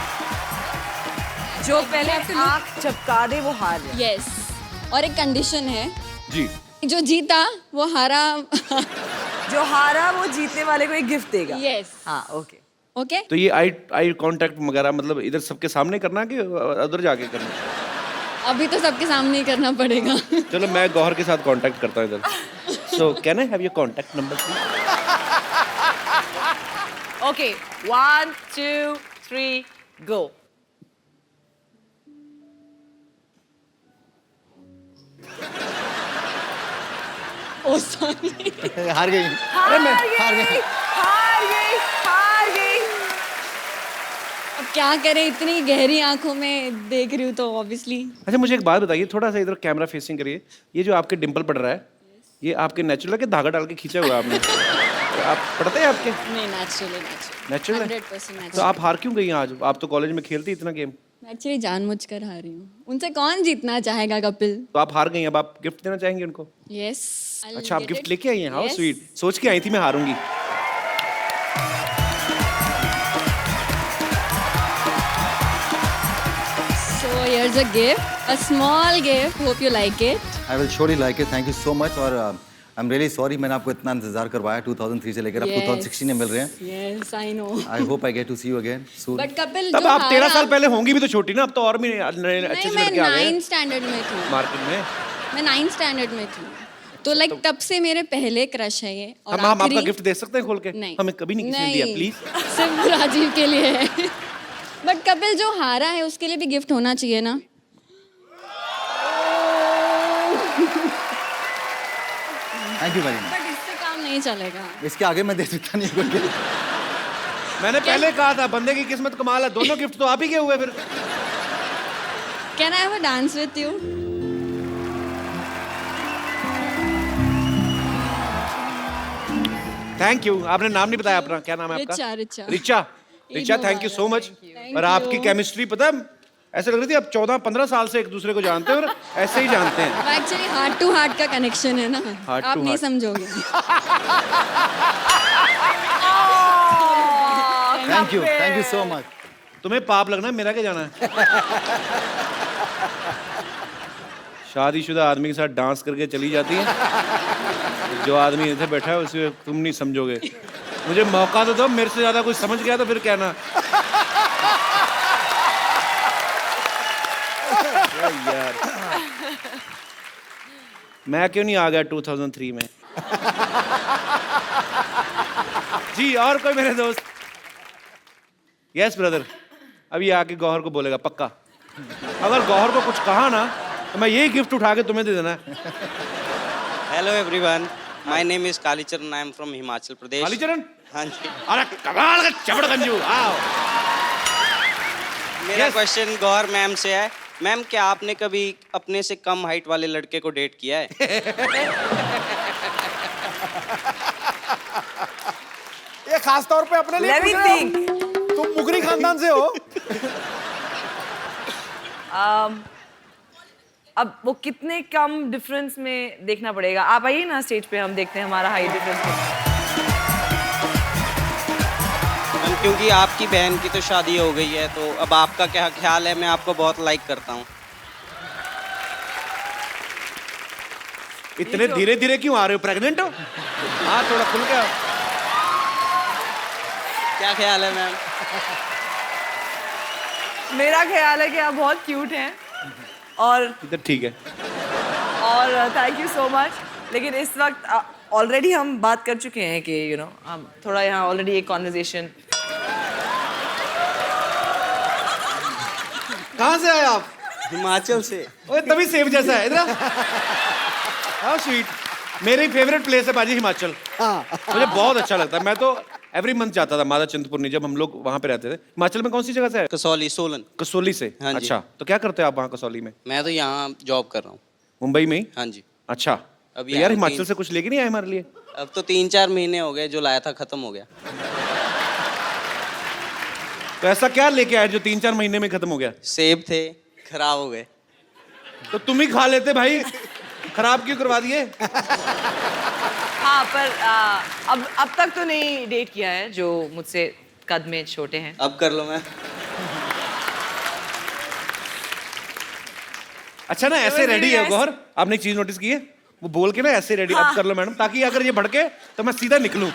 Speaker 4: जो पहले आँख झपका दे वो हार जाए।
Speaker 8: यस, और एक कंडीशन है,
Speaker 3: जी।
Speaker 8: जो जीता वो हारा।
Speaker 4: जो हारा वो जीतने वाले को एक गिफ्ट देगा।
Speaker 8: यस।
Speaker 4: हाँ, ओके।
Speaker 8: ओके।
Speaker 3: तो ये आई कांटेक्ट वगैरह मतलब इधर सबके सामने करना कि उधर जाके करना?
Speaker 8: अभी तो सबके सामने ही करना पड़ेगा।
Speaker 3: चलो मैं गौहर के साथ कांटेक्ट करता हूँ इधर। So can I have your contact number please?
Speaker 4: Okay, 1 2 3 go.
Speaker 8: Oh sorry.
Speaker 6: हार गई।
Speaker 4: हार गई।
Speaker 8: अब क्या करें, इतनी गहरी आंखों में देख रही हूँ तो ऑब्वियसली।
Speaker 3: अच्छा मुझे एक बात बताइए, थोड़ा सा इधर कैमरा फेसिंग करिए। ये जो आपके डिंपल पड़ रहा है, ये आपके नेचुरल है कि धागा डाल के खींचा हुआ है आपने? आप पढ़ते हैं आपके?
Speaker 8: नहीं, नेचुरली
Speaker 3: नेचुरल है?
Speaker 8: 100% नेचुरल।
Speaker 3: तो आप हार क्यों गई आज? आप तो कॉलेज में खेलती इतना गेम।
Speaker 8: एक्चुअली जानबूझकर हारी हूँ। उनसे कौन जीतना चाहेगा कपिल?
Speaker 3: तो आप हार गई, अब आप गिफ्ट देना चाहेंगे उनको?
Speaker 8: यस।
Speaker 3: अच्छा, आप गिफ्ट लेके आई हैं? How sweet. सोच के आई थी मैं हारूंगी।
Speaker 8: So here's a gift, a small gift. Hope you like it.
Speaker 6: I will surely like it. Thank you so much. और I'm really sorry मैंने आपको इतना इंतजार करवाया 2003 से लेकर अब 2016 में मिल रहे हैं।
Speaker 8: Yes, I know.
Speaker 6: I hope I get to see you again soon.
Speaker 8: But Kapil
Speaker 3: तब
Speaker 8: जो
Speaker 3: आप 13 साल
Speaker 8: हारा,
Speaker 3: पहले होंगी भी तो छोटी ना, अब तो और भी अच्छे
Speaker 8: नहीं,
Speaker 3: से
Speaker 8: मैं
Speaker 3: लड़के आ गए
Speaker 8: 9th स्टैंडर्ड में थी।
Speaker 3: मार्केट में।
Speaker 8: मैं 9th स्टैंडर्ड में थी। तो लाइक तब से मेरे पहले क्रश है ये। और
Speaker 3: हम आपका
Speaker 8: आखिरी-
Speaker 3: गिफ्ट दे सकते हैं खोल के?
Speaker 8: नहीं,
Speaker 3: हमें कभी नहीं किसी ने दिया, प्लीज।
Speaker 8: सिर्फ राजीव के लिए है। बट कपिल जो हारा है उसके लिए भी गिफ्ट होना चाहिए ना।
Speaker 6: Thank you very much.
Speaker 8: But इससे काम नहीं चलेगा।
Speaker 6: इसके आगे मैं दे सकता नहीं कोई gift.
Speaker 3: मैंने पहले कहा था बंदे की किस्मत कमाल है, दोनों गिफ्ट तो आप ही के हुए फिर।
Speaker 8: Can I have a dance with you?
Speaker 3: Thank you. आपने नाम नहीं बताया अपना, क्या नाम है आपका?
Speaker 8: Richa.
Speaker 3: Richa, thank you so much. और आपकी केमिस्ट्री पता है, ऐसे लग रही थी आप 14-15 साल से एक दूसरे को जानते हैं और ऐसे ही जानते हैं।
Speaker 8: एक्चुअली हार्ट टू हार्ट का कनेक्शन है ना,
Speaker 3: Heart
Speaker 8: आप
Speaker 3: to
Speaker 8: नहीं
Speaker 3: heart.
Speaker 8: समझोगे।
Speaker 6: Thank you so much.
Speaker 3: तुम्हें पाप लगना है, मेरा क्या जाना है? शादीशुदा आदमी के साथ डांस करके चली जाती है, जो आदमी इधर बैठा है उसे तुम नहीं समझोगे। मुझे मौका तो दो, मेरे से ज्यादा कुछ समझ गया तो फिर क्या ना। यार मैं क्यों नहीं आ गया 2003 में? जी, और कोई मेरे दोस्त? यस ब्रदर, अभी आके गौहर को बोलेगा पक्का। अगर गौहर को कुछ कहा ना तो मैं यही गिफ्ट उठा के तुम्हें दे देना है।
Speaker 9: Hello everyone, my name is Kalicharan, I am from Himachal Pradesh.
Speaker 3: Kalicharan?
Speaker 9: हाँ जी।
Speaker 3: अरे कमाल का चबड़गंजू, आओ।
Speaker 9: मेरा
Speaker 3: Yes.
Speaker 9: क्वेश्चन गौहर मैम से है। मैम, क्या आपने कभी अपने से कम हाइट वाले लड़के को डेट किया है?
Speaker 5: खास तौर पे अपने लिए
Speaker 4: Let me
Speaker 5: पूछ रहे
Speaker 4: think.
Speaker 5: हो? तुम मुगरी खानदान से हो।
Speaker 4: अब वो कितने कम डिफरेंस में देखना पड़ेगा। आप आइए ना स्टेज पे, हम देखते हैं हमारा हाइट डिफरेंस।
Speaker 9: मैम, क्योंकि आपकी बहन की तो शादी हो गई है, तो अब आपका क्या ख्याल है? मैं आपको बहुत लाइक करता हूँ।
Speaker 3: इतने धीरे धीरे क्यों आ रहे हो? प्रेग्नेंट हो? हाँ, थोड़ा खुल के आओ।
Speaker 9: क्या ख्याल है मैम?
Speaker 4: मेरा ख्याल है कि आप बहुत क्यूट हैं और
Speaker 3: इधर ठीक है।
Speaker 4: Thank you so much. लेकिन इस वक्त ऑलरेडी हम बात कर चुके हैं कि हम थोड़ा यहाँ ऑलरेडी एक कॉन्वर्जेशन।
Speaker 3: कहाँ से आए आप?
Speaker 9: हिमाचल से।
Speaker 3: ओए, तभी सेब जैसा है। इधर हाउ स्वीट। मेरी फेवरेट प्लेस है बाजी, हिमाचल। मुझे बहुत अच्छा लगता है। मैं तो एवरी मंथ जाता था माता चिंतपूर्णी, जब हम लोग वहाँ पे रहते थे। हिमाचल में कौन सी जगह से है?
Speaker 9: कसौली, सोलन।
Speaker 3: कसौली से?
Speaker 9: हाँ जी।
Speaker 3: अच्छा, तो क्या करते हो आप वहाँ कसौली में?
Speaker 9: मैं तो यहाँ जॉब कर रहा हूँ।
Speaker 3: मुंबई में ही?
Speaker 9: हाँ जी।
Speaker 3: अच्छा,
Speaker 9: अभी
Speaker 3: तो यार
Speaker 9: आया
Speaker 3: हिमाचल
Speaker 9: तीन-
Speaker 3: से कुछ लेके नहीं आए हमारे लिए?
Speaker 9: अब तो 3-4 महीने हो गए, जो लाया था खत्म हो गया।
Speaker 3: तो ऐसा क्या लेके आए जो 3-4 महीने में खत्म हो गया?
Speaker 9: सेब थे, खराब हो गए।
Speaker 3: तो तुम ही खा लेते भाई, खराब क्यों करवा दिए?
Speaker 4: हाँ, पर अब तक तो नहीं डेट किया है जो मुझसे कद में छोटे हैं।
Speaker 9: अब कर लो मैम।
Speaker 3: अच्छा ना, ऐसे
Speaker 4: was
Speaker 3: रेडी
Speaker 4: really
Speaker 3: है
Speaker 4: nice.
Speaker 3: गौहर। आपने एक चीज नोटिस की है? वो बोल के ना ऐसे रेडी, अब
Speaker 4: हाँ।
Speaker 3: कर लो मैडम, ताकि अगर ये भड़के तो मैं सीधा निकलूं।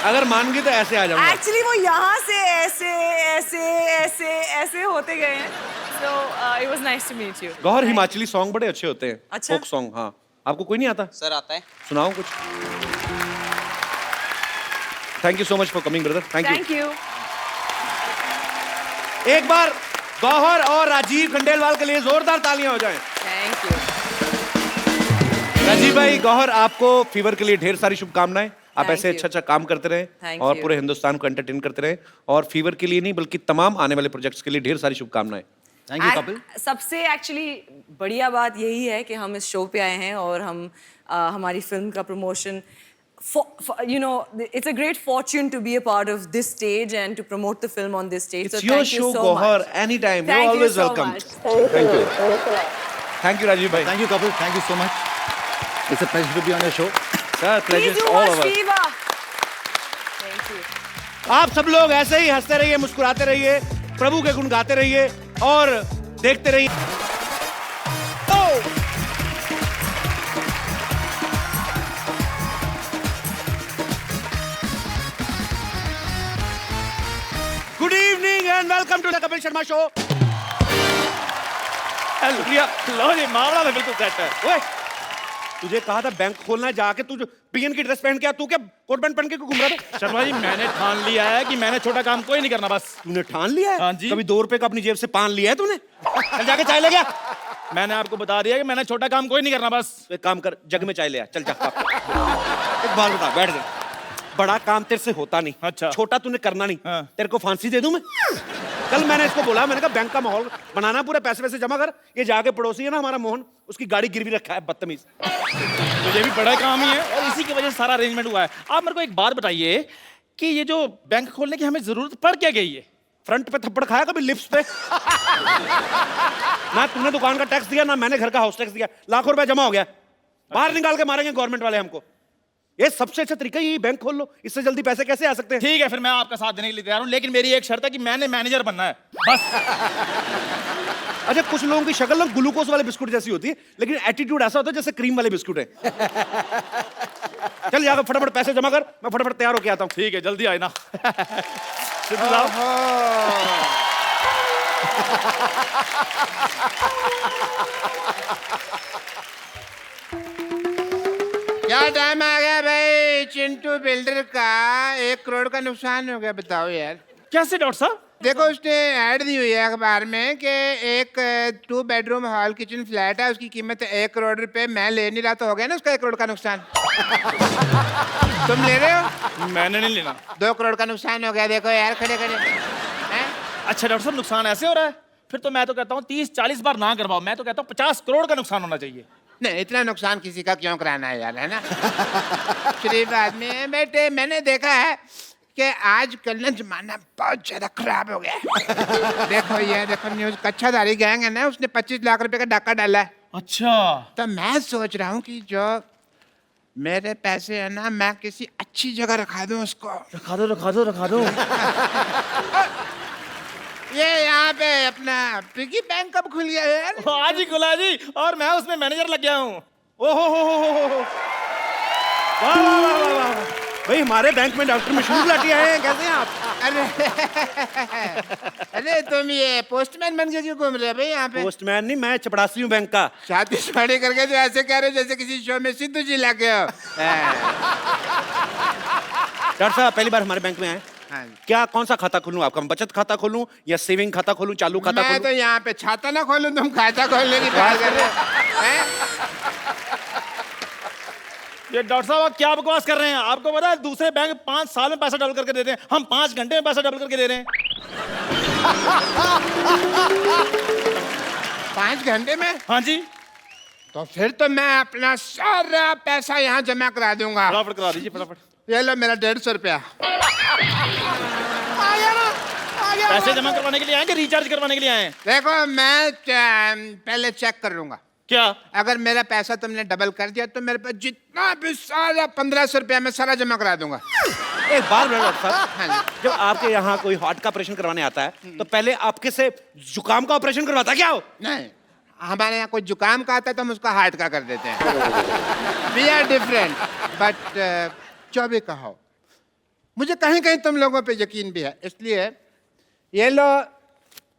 Speaker 3: अगर मान गई तो ऐसे आ जाऊंगा।
Speaker 4: एक्चुअली वो यहाँ से ऐसे ऐसे ऐसे ऐसे होते गए हैं। So it was nice to meet you.
Speaker 3: Gauahar, Himachali song बड़े अच्छे होते हैं।
Speaker 4: अच्छा?
Speaker 3: Folk song. हाँ, आपको कोई नहीं आता?
Speaker 9: सर आता है।
Speaker 3: सुनाओ कुछ। Thank you so much for coming brother. Thank
Speaker 4: thank you.
Speaker 3: You. एक बार गौहर और राजीव खंडेलवाल के लिए जोरदार तालियां हो जाएं।
Speaker 4: Thank you.
Speaker 3: राजीव भाई, गौहर, आपको फीवर के लिए ढेर सारी शुभकामनाएं। आप
Speaker 4: Thank
Speaker 3: ऐसे
Speaker 4: you.
Speaker 3: अच्छा अच्छा काम करते रहें
Speaker 4: Thank
Speaker 3: और
Speaker 4: you.
Speaker 3: पूरे हिंदुस्तान को एंटरटेन करते रहें। और फीवर के लिए नहीं बल्कि तमाम आने वाले प्रोजेक्ट्स के लिए ढेर सारी शुभकामनाएं।
Speaker 6: Thank you Kapil.
Speaker 4: सबसे एक्चुअली बढ़िया बात यही है कि हम इस शो पे आए हैं और हम हमारी फिल्म का promotion, you know, it's a great fortune to be a part of this stage and to promote the film on this stage.
Speaker 3: It's
Speaker 4: so
Speaker 3: your
Speaker 4: thank you
Speaker 3: show,
Speaker 4: so
Speaker 3: Gauhar.
Speaker 4: much.
Speaker 3: Anytime.
Speaker 4: Thank
Speaker 3: You're
Speaker 4: you
Speaker 3: always
Speaker 4: so
Speaker 3: welcome.
Speaker 4: much.
Speaker 3: Thank you. Thank you, Rajiv bhai.
Speaker 6: Thank you, Kapil. Thank you so much. It's a pleasure to be on your show.
Speaker 3: Sir, pleasure
Speaker 4: Please
Speaker 3: is
Speaker 4: do
Speaker 3: all
Speaker 4: watch
Speaker 3: over.
Speaker 4: Fever. Thank you.
Speaker 3: आप सब लोग ऐसे ही हंसते रहिए, मुस्कुराते रहिए, प्रभु के गुण गाते रहिए और देखते रहिए। Good evening and welcome to the Kapil Sharma show. लो जी, मामला तो बिल्कुल सेट है। ओए, तुझे कहा था बैंक खोलना है, जाके तू पीएन की ड्रेस पहन के आ, तू क्या कोट पैंट पहन के क्यों घूम रहा था?
Speaker 10: शर्मा जी, मैंने ठान लिया है कि मैंने छोटा काम कोई नहीं करना। बस
Speaker 3: तूने ठान लिया है?
Speaker 10: हाँ जी।
Speaker 3: कभी 2 रुपए का अपनी जेब से पान लिया है तूने? चल जाके चाय ले गया।
Speaker 10: मैंने आपको बता दिया कि मैंने छोटा काम कोई नहीं करना। बस
Speaker 3: तो एक काम कर, जग में चाय ले आ, चल जा। एक बात बता, बैठ जा। बड़ा काम तेरे से होता नहीं।
Speaker 10: अच्छा।
Speaker 3: छोटा तूने करना नहीं।
Speaker 10: हाँ।
Speaker 3: तेरे को फांसी दे दूं मैं? कल मैंने इसको बोला, मैंने कहा बैंक का माहौल बनाना, पूरे पैसे वैसे जमा कर। ये जाके पड़ोसी है ना हमारा मोहन, उसकी गाड़ी गिरवी रखा है, बदतमीज।
Speaker 10: तो ये भी बड़ा काम ही है और इसी की वजह से सारा अरेंजमेंट हुआ है। आप मेरे को एक बात बताइए कि ये जो बैंक खोलने की हमें जरूरत पड़ क्या गई है?
Speaker 3: फ्रंट पे थप्पड़ खाया कभी लिप्स पे? ना तुमने दुकान का टैक्स दिया, ना मैंने घर का हाउस टैक्स दिया। लाखों रुपए जमा हो गया, बाहर निकाल के मारेंगे गवर्नमेंट वाले हमको। ये सबसे अच्छा तरीका यही, बैंक खोल लो। इससे जल्दी पैसे कैसे आ सकते हैं?
Speaker 10: ठीक है, फिर मैं आपका साथ देने के लिए तैयार हूँ, लेकिन मेरी एक शर्त है कि मैंने मैनेजर बनना है। बस।
Speaker 3: अच्छा, कुछ लोगों की शक्ल ना ग्लूकोज वाले बिस्कुट जैसी होती है, लेकिन एटीट्यूड ऐसा होता है जैसे क्रीम वाले बिस्कुट है। चल जाकर फटाफट पैसे जमा कर, मैं फटाफट तैयार होके आता हूँ।
Speaker 10: ठीक है, जल्दी आए ना। सिद्धू साहब।
Speaker 2: क्या टाइम आ गया भाई चिंटू बिल्डर का? 1 करोड़ का नुकसान हो गया, बताओ यार।
Speaker 10: कैसे डॉक्टर साहब?
Speaker 2: देखो, उसने ऐड दी हुई है अखबार में कि एक 2 बेडरूम हॉल किचन फ्लैट है, उसकी कीमत 1 करोड़ रुपए। मैं ले नहीं रहा, तो हो गया ना उसका 1 करोड़ का नुकसान। तुम ले रहे हो?
Speaker 10: मैंने नहीं लेना।
Speaker 2: 2 करोड़ का नुकसान हो गया, देखो यार, खड़े खड़े हैं?
Speaker 10: अच्छा डॉक्टर साहब, नुकसान ऐसे हो रहा है? फिर तो मैं तो कहता हूँ 30-40 बार ना करवाओ। मैं तो कहता हूँ 50 करोड़ का नुकसान होना चाहिए।
Speaker 2: नहीं, इतना नुकसान किसी का क्यों कराना है यार, है ना? शरीफ आदमी है बेटे। मैंने देखा है कि आजकल ना जमाना बहुत ज्यादा खराब हो गया है। देखो ये देखो न्यूज, कच्छाधारी गैंग है ना, उसने 25 लाख रुपए का डाका डाला है।
Speaker 10: अच्छा,
Speaker 2: तो मैं सोच रहा हूँ कि जो मेरे पैसे है ना, मैं किसी अच्छी जगह रखा दूं उसको।
Speaker 10: रखा दो रखा दो रखा दो।
Speaker 2: ये यहाँ पे अपना पिगी बैंक कब खुल गया यार?
Speaker 10: आज ही खुला जी, और मैं उसमें मैनेजर लग गया हूँ। ओहो हो। वाह वाह वाह वाह वाह।
Speaker 3: भाई हमारे बैंक में डॉक्टर मशहूर गुलाटी आए हैं, कैसे हैं आप?
Speaker 2: अरे तुम ये पोस्टमैन बन के क्यों घूम रहे हो भाई यहाँ पे?
Speaker 3: पोस्टमैन नहीं, मैं चपड़ासी हूँ बैंक का।
Speaker 2: शादी शादी करके तो ऐसे कह रहे हो जैसे किसी शो में सिद्धू जी लाके हो।
Speaker 3: डॉक्टर साहब पहली बार हमारे बैंक में आए,
Speaker 2: हाँ।
Speaker 3: क्या कौन सा खाता खोलूं आपका? बचत खाता खोलूं या सेविंग खाता खोलूं, चालू खाता
Speaker 2: मैं
Speaker 3: खोलूं?
Speaker 2: तो यहाँ पे छाता ना खोलूं, तुम खाता खोलने की बात कर रहे हो हैं?
Speaker 10: ये डॉक्टर साहब आप क्या बकवास कर रहे हैं? आपको पता है दूसरे बैंक 5 साल में पैसा डबल करके देते हैं, हम 5 घंटे में पैसा डबल करके दे रहे हैं।
Speaker 2: 5 घंटे में?
Speaker 10: हाँ जी,
Speaker 2: तो फिर तो मैं अपना सारा पैसा यहाँ जमा करा दूंगा।
Speaker 10: फटाफट करा दीजिए फटाफट।
Speaker 2: ये लो मेरा 150 रुपया।
Speaker 10: पैसे जमा करवाने के लिए आए कि रिचार्ज करवाने के लिए आए हैं?
Speaker 2: देखो मैं पहले चेक कर लूंगा,
Speaker 10: क्या
Speaker 2: अगर मेरा पैसा तुमने डबल कर दिया तो मेरे पास जितना भी सारा 1500 रुपया मैं सारा जमा करा दूंगा।
Speaker 3: एक बार डॉक्टर साहब,
Speaker 2: हाँ
Speaker 3: जब आपके यहाँ कोई हार्ट का ऑपरेशन करवाने आता है तो पहले आपके से जुकाम का ऑपरेशन करवाता क्या हो?
Speaker 2: नहीं, हमारे यहाँ कोई जुकाम का आता है तो हम उसका हार्ट का कर देते हैं। वी आर डिफरेंट, बट जो भी कहो, मुझे कहीं कहीं तुम लोगों पे यकीन भी है, इसलिए ये लो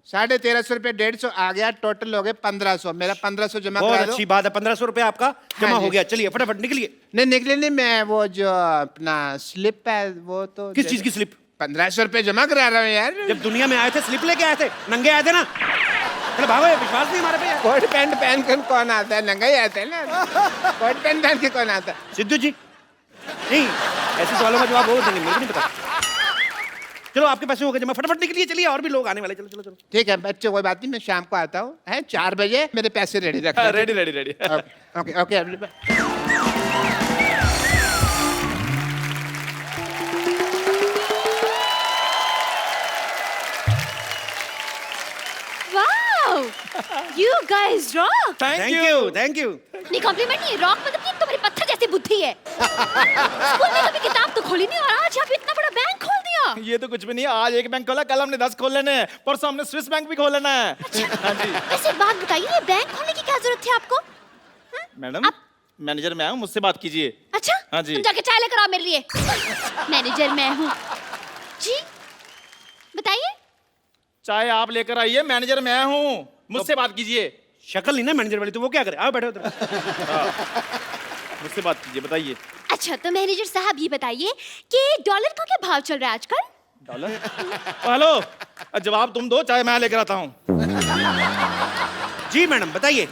Speaker 2: 1350 रुपये, 150 आ गया, टोटल हो गए 1500। मेरा 1500 जमा
Speaker 3: बहुत
Speaker 2: करा दो।
Speaker 3: अच्छी बात है, 1500 रुपए आपका जमा
Speaker 2: हाँ
Speaker 3: हो
Speaker 2: जी।
Speaker 3: गया। चलिए फटाफट निकलिए।
Speaker 2: नहीं निकले नहीं, मैं वो जो अपना स्लिप है वो तो
Speaker 3: किस चीज की स्लिप?
Speaker 2: 1500 रुपये जमा करा रहा हूँ यार।
Speaker 3: जब दुनिया में आए थे स्लिप लेके आए थे, नंगे आए थे ना? चलो भागो, विश्वास नहीं हमारे पे यार।
Speaker 2: कोट पैंट पहन कर कौन आता है? नंगा ही आता है ना। कोट पैंट पहन के कौन आता है?
Speaker 3: सिद्धू जी नहीं, ऐसे सवालों का जवाब वो देंगे, मेरे को नहीं पता। चलो आपके पैसे हो गए जमा, फटाफट निकलिए। चलिए और भी लोग आने वाले, चलो चलो चलो।
Speaker 2: ठीक है बच्चे, कोई बात नहीं, मैं शाम को आता हूँ, है 4 बजे मेरे पैसे रेडी रखना।
Speaker 10: Ready ready ready.
Speaker 2: Okay okay
Speaker 11: Wow! You guys rock!
Speaker 3: Thank you thank you.
Speaker 11: नहीं कॉम्प्लीमेंट नहीं, रॉक मतलब कि तुम्हारी पत्थर जैसी बुद्धि है। स्कूल में कभी किताब तो खोली नहीं और आज आप इतना बड़ा बैंक खोल दिया।
Speaker 10: ये तो कुछ भी नहीं है, आज एक बैंक खोला, कल हमने 10 खोल लेने हैं, परसों हमने स्विस बैंक भी खोल लेना है। हाँ जी।
Speaker 11: वैसे एक बात बताइए, ये बैंक खोलने की क्या जरूरत थी आपको?
Speaker 10: मैडम मैनेजर मैं हूँ, मुझसे बात कीजिए।
Speaker 11: अच्छा,
Speaker 10: हाँ जी।
Speaker 11: तुम जाके चाय लेकर आओ मेरे लिए। मैनेजर मैं हूँ जी, बताइए।
Speaker 10: चाय आप लेकर आइए, मैनेजर मैं हूँ, मुझसे बात कीजिए।
Speaker 3: शक्ल नहीं ना मैनेजर वाली, तो वो क्या करे? आओ बैठो उधर।
Speaker 10: मुझसे बात कीजिए, बताइए।
Speaker 11: अच्छा तो मैनेजर साहब ये बताइए कि डॉलर का क्या भाव चल रहा है आजकल?
Speaker 10: डॉलर? हेलो, जवाब तुम दो, चाय मैं लेकर आता हूँ।
Speaker 3: जी मैडम बताइए,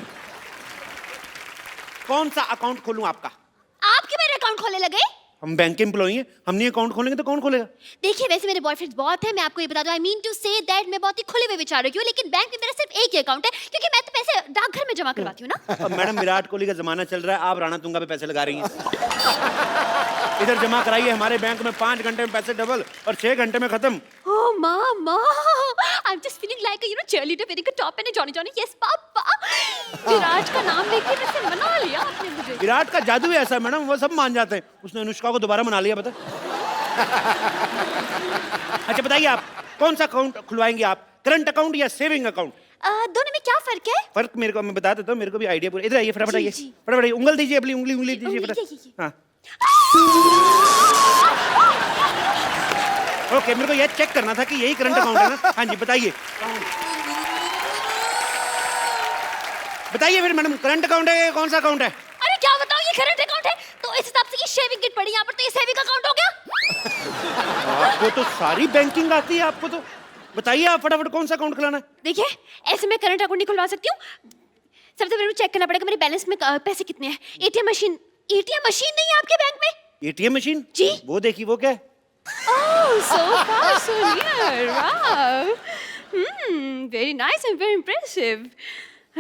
Speaker 3: कौन सा अकाउंट खोलूं आपका?
Speaker 11: आप क्यों मेरा अकाउंट खोलने लगे?
Speaker 3: हम बैंक के एम्प्लॉई हैं, हम नहीं अकाउंट खोलेंगे तो कौन खोलेगा?
Speaker 11: देखिए वैसे मेरे बॉयफ्रेंड्स बहुत हैं, मैं आपको ये बता दूं, I mean to say that मैं बहुत ही खुले हुए विचारों की हूँ, लेकिन बैंक में मेरा सिर्फ एक ही अकाउंट है क्योंकि मैं तो पैसे डाकघर में जमा करवाती हूँ ना।
Speaker 3: अब मैडम विराट कोहली का जमाना चल रहा है, आप राणा तुंगा पे पैसे लगा रही हैं। इधर जमा कराइए, हमारे बैंक में 5 घंटे में पैसे डबल और 6 घंटे में खत्म।
Speaker 11: Oh mama, I'm just feeling like a cheerleader wearing a top and a Johnny Johnny. Yes पापा। विराट का नाम लेके वैसे मना लिया आपने मुझे।
Speaker 3: विराट का जादू ही ऐसा है मैडम, वो सब मान जाते हैं। उसने अनुष्का को दोबारा मना लिया, बता। अच्छा बताइए, आप कौन सा अकाउंट खुलवाएंगे आप, करंट अकाउंट या सेविंग अकाउंट?
Speaker 11: दोनों में क्या फर्क है?
Speaker 3: फर्क मेरे को मैं बता देता हूँ, मेरे को भी आइडिया पूरा। इधर आइए, फटाफट
Speaker 11: जी,
Speaker 3: आइए,
Speaker 11: जी।
Speaker 3: फटाफट आइए। उंगल दीजिए, अपनी उंगली दीजिए
Speaker 11: उंगली
Speaker 3: फटाफट।
Speaker 11: ये।
Speaker 3: हाँ ओके, मेरे को ये चेक करना था कि यही करंट अकाउंट है ना? हाँ जी बताइए, बताइए फिर मैडम, करंट अकाउंट है कौन सा अकाउंट है?
Speaker 11: अरे क्या बताऊं, ये करंट अकाउंट है तो इस हिसाब से ये शेविंग किट पड़ी यहाँ पर, तो ये सेविंग अकाउंट हो गया।
Speaker 3: आपको तो सारी बैंकिंग आती है, आपको तो। बताइए आप फटाफट, कौन सा अकाउंट खुलाना है?
Speaker 11: देखिए ऐसे मैं करंट अकाउंट नहीं खुलवा सकती हूँ, सबसे पहले चेक करना पड़ेगा मेरे बैलेंस में पैसे कितने हैं। एटीएम मशीन नहीं है आपके बैंक में?
Speaker 3: एटीएम मशीन
Speaker 11: जी।
Speaker 3: वो देखिए, वो क्या है?
Speaker 11: Oh, so far, so near. Wow. Very nice and very impressive.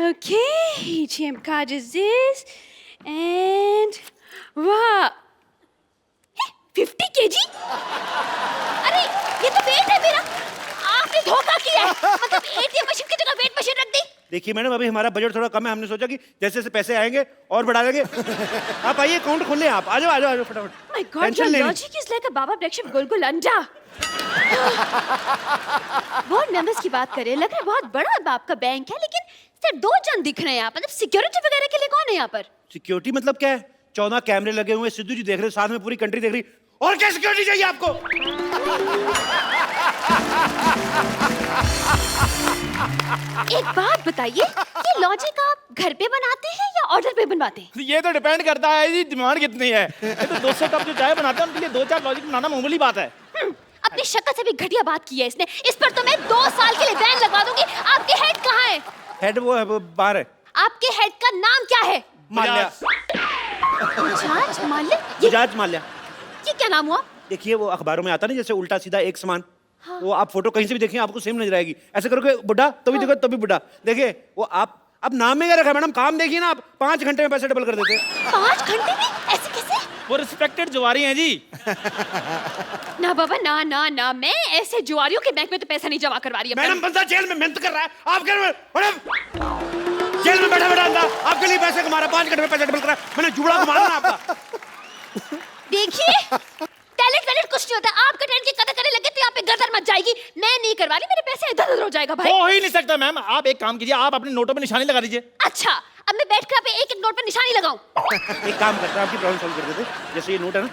Speaker 11: Okay, ATM card is this. And wow. Hey, 50 kg? अरे ये तो वेट है मेरा। आपने धोखा किया है। मतलब एटीएम मशीन की जगह वेट मशीन रख दी।
Speaker 3: देखिए मैडम, अभी हमारा बजट थोड़ा कम है, हमने सोचा कि जैसे जैसे पैसे आएंगे और बढ़ा देंगे। आप आइए, अकाउंट खोल लें आप। आ जाओ आ जाओ फटाफट।
Speaker 11: My God, your logic is like a बाबा ब्रेकशिप गोल अंडा। बोर्ड मेंबर्स की बात करें, लग रहा है बहुत बड़ा बाप का बैंक है, लेकिन सिर्फ 2 जन दिख रहे हैं यहाँ पर। मतलब सिक्योरिटी वगैरह के लिए कौन है यहाँ पर?
Speaker 3: सिक्योरिटी मतलब क्या है? 14 कैमरे लगे हुए, सिद्धू जी देख रहे, साथ में पूरी कंट्री देख रही। और क्या सिक्योरिटी चाहिए आपको?
Speaker 11: एक बात बताइए, ये लॉजिक आप घर पे बनाते हैं या ऑर्डर पे बनवाते हैं?
Speaker 10: ये तो डिपेंड करता है जी डिमांड कितनी है। ये तो 200 कप जो चाय बनाते हैं उनके लिए 2-4 लॉजिक बनाना मामूली बात है।
Speaker 11: अपनी शक्ल से भी घटिया बात की है इसने। इस पर तो मैं 2 साल के लिए बैन लगवा दूंगी। आपके हेड कहाँ है?
Speaker 3: हेड वो बाहर है।
Speaker 11: आपके हेड का नाम क्या है?
Speaker 3: माल्या।
Speaker 11: बजाज माल्या?
Speaker 3: बजाज माल्या।
Speaker 11: ये क्या नाम हुआ?
Speaker 3: देखिए वो अखबारों में आता नहीं, जैसे उल्टा सीधा एक समान। हाँ। वो आप फोटो कहीं से भी देखें आपको सेम नजर आएगी। ऐसे करोगे बुढ़ा तो भी देखो तभी बुढ़ा। देखिए वो आप अब नाम में क्या रखा है मैडम? काम देखिए ना आप, 5 घंटे में पैसे डबल कर देते हैं।
Speaker 11: 5 घंटे में? ऐसे कैसे?
Speaker 10: वो रिस्पेक्टेड जुआरी हैं जी।
Speaker 11: ना बाबा ना ना ना, मैं ऐसे जुआरियों के बैंक में तो पैसा नहीं जमा करवा रही है।
Speaker 3: मैडम बंदा जेल में मेहनत कर रहा है, आप कह रहे हो जेल में बैठा बैठा अंदर आपके लिए पैसे कमा रहा है, 5 घंटे में पैसे डबल कर रहा है। मैंने जुड़ा को मारना आपका।
Speaker 11: देखिए टैलेंट वैलेंट कुछ नहीं होता। आपका टैलेंट की कदर करने लगे तो यहाँ पे गर्दन मच जाएगी। मैं नहीं करवा रही, मेरे पैसे इधर उधर हो जाएगा भाई।
Speaker 10: हो ही नहीं सकता मैम। आप एक काम कीजिए, आप अपने नोटों पे निशानी लगा दीजिए।
Speaker 11: अच्छा, अब मैं बैठ कर पे एक एक नोट पे निशानी लगाऊं?
Speaker 3: एक काम करते हैं, आपकी प्रॉब्लम सॉल्व कर देते। जैसे ये नोट है ना,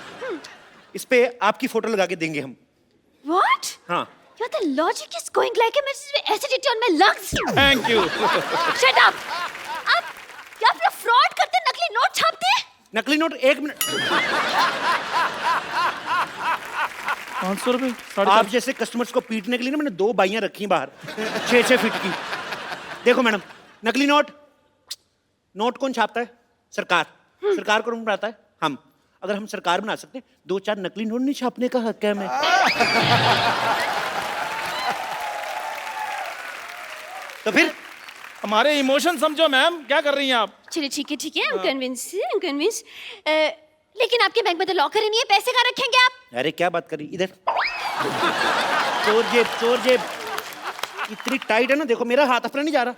Speaker 3: इस पे आपकी फोटो लगा के देंगे हम।
Speaker 11: What?
Speaker 3: हाँ।
Speaker 11: Your the logic is going like a acidity on my lungs.
Speaker 10: Thank you.
Speaker 11: Shut up. आप क्या फ्रॉड करते हैं, नकली नोट छापते हैं?
Speaker 3: नकली नोट 1 मिनट।
Speaker 10: 500 रुपए।
Speaker 3: आप जैसे कस्टमर्स को पीटने के लिए ना मैंने 2 बाइयां रखी बाहर 6-6 फीट की। देखो मैडम, नकली नोट कौन छापता है? सरकार। सरकार कौन बनाता है? हम। अगर हम सरकार बना सकते हैं, 2-4 नकली नोट नहीं छापने का हक है हमें। तो फिर
Speaker 10: हमारे इमोशन समझो मैम, क्या कर रही हैं आप?
Speaker 11: चलिए ठीक है I'm convinced. लेकिन आपके बैंक में तो लॉकर ही नहीं है, पैसे कहाँ रखेंगे आप?
Speaker 3: अरे क्या बात करी, इधर। चोर जेब इतनी टाइट है ना, देखो मेरा हाथ अपना नहीं जा रहा।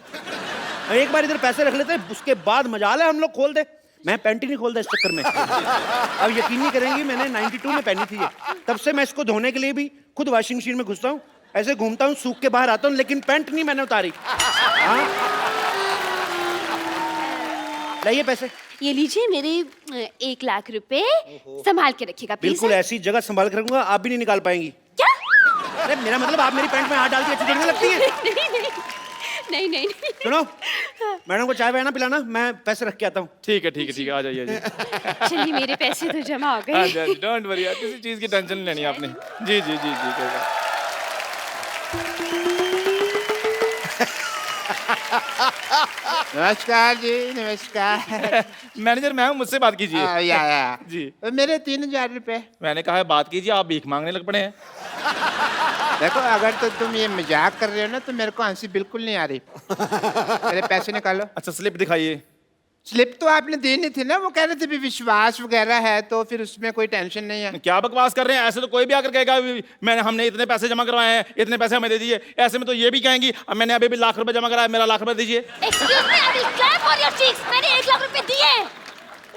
Speaker 3: एक बार इधर पैसे रख लेते हैं, उसके बाद मजा ले हम लोग खोल दे। मैं पैंट ही नहीं खोलता इस चक्कर में। अब यकीन नहीं करेंगी, मैंने 92 में पहनी थी ये। तब से मैं इसको धोने के लिए भी खुद वॉशिंग मशीन में घुसता हूँ, ऐसे घूमता हूँ, सूख के बाहर आता हूँ, लेकिन पैंट नहीं मैंने उतारी। लाइए पैसे।
Speaker 11: ये लीजिए मेरे 1 लाख रुपए, संभाल के रखिएगा प्लीज।
Speaker 3: बिल्कुल ऐसी जगह संभाल के रखूंगा, आप भी नहीं निकाल पाएंगी।
Speaker 11: क्या?
Speaker 3: अरे मेरा मतलब आप मेरी पैंट में हाथ डाल के अच्छी देखने लगती है।
Speaker 11: नहीं।
Speaker 3: सुनो, मैडम को चाय वाय ना पिलाना, मैं पैसे रख के आता हूँ।
Speaker 10: ठीक है आ जाइए जी।
Speaker 11: चलिए मेरे पैसे तो जमा हो गए।
Speaker 10: डोंट वरी, किसी चीज की टेंशन नहीं लेनी आपने। जी कोई बात।
Speaker 2: नमस्कार जी, नमस्कार।
Speaker 10: मैनेजर मैम मुझसे बात कीजिए।
Speaker 2: या
Speaker 10: जी।
Speaker 2: मेरे 3000 रुपए।
Speaker 10: मैंने कहा है बात कीजिए, आप भीख मांगने लग पड़े हैं।
Speaker 2: देखो अगर तो तुम ये मजाक कर रहे हो ना तो मेरे को हंसी बिल्कुल नहीं आ रही। मेरे पैसे निकालो।
Speaker 10: अच्छा स्लिप दिखाइए।
Speaker 2: स्लिप तो आपने दी नहीं थी ना, वो कह रहे थे भी विश्वास वगैरह है तो फिर उसमें कोई टेंशन नहीं है।
Speaker 10: क्या बकवास कर रहे हैं? ऐसे तो कोई भी आकर कहेगा हमने इतने पैसे जमा करवाए हैं, इतने पैसे हमें दे दीजिए। ऐसे में तो ये भी कहेंगी अब मैंने अभी भी लाख रुपए जमा कराया, मेरा लाख रुपए दीजिए।
Speaker 11: Excuse me, I will clap for your cheeks. मैंने 1 लाख रुपए दिए।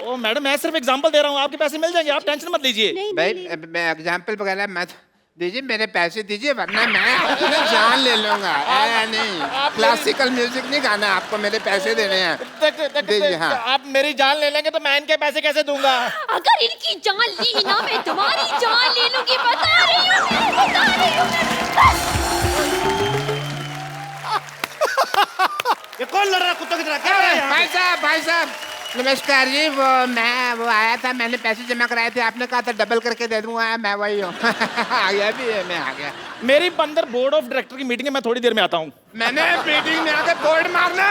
Speaker 10: ओ मैडम, मैं सिर्फ एग्जांपल दे रहा हूँ, आपके पैसे मिल जाएंगे, आप टेंशन मत लीजिए।
Speaker 2: भाई मैं एग्जाम्पल वगैरह मत दीजिए, मेरे पैसे दीजिए वरना मैं अपनी जान ले लूंगा। नहीं, क्लासिकल म्यूजिक नहीं गाना, आपको मेरे पैसे देने हैं। दीजिए। हाँ,
Speaker 10: आप मेरी जान ले लेंगे तो मैं इनके पैसे कैसे दूंगा?
Speaker 11: अगर इनकी जान ली ना, मैं तुम्हारी जान ले लूंगी। बता रही हूँ।
Speaker 3: ये कौन लड़ रहा है कुत्तों की तरह? क्या हो रहा है?
Speaker 2: भाई साहब नमस्कार जी। वो आया था, मैंने पैसे जमा कराए थे, आपने कहा था डबल करके दे दूंगा, मैं वही हूँ। आ गया भी है, मैं आ गया।
Speaker 10: मेरी अंदर बोर्ड ऑफ डायरेक्टर की मीटिंग है, मैं थोड़ी देर में आता हूँ।
Speaker 2: मैंने मीटिंग में आकर बोर्ड मारना।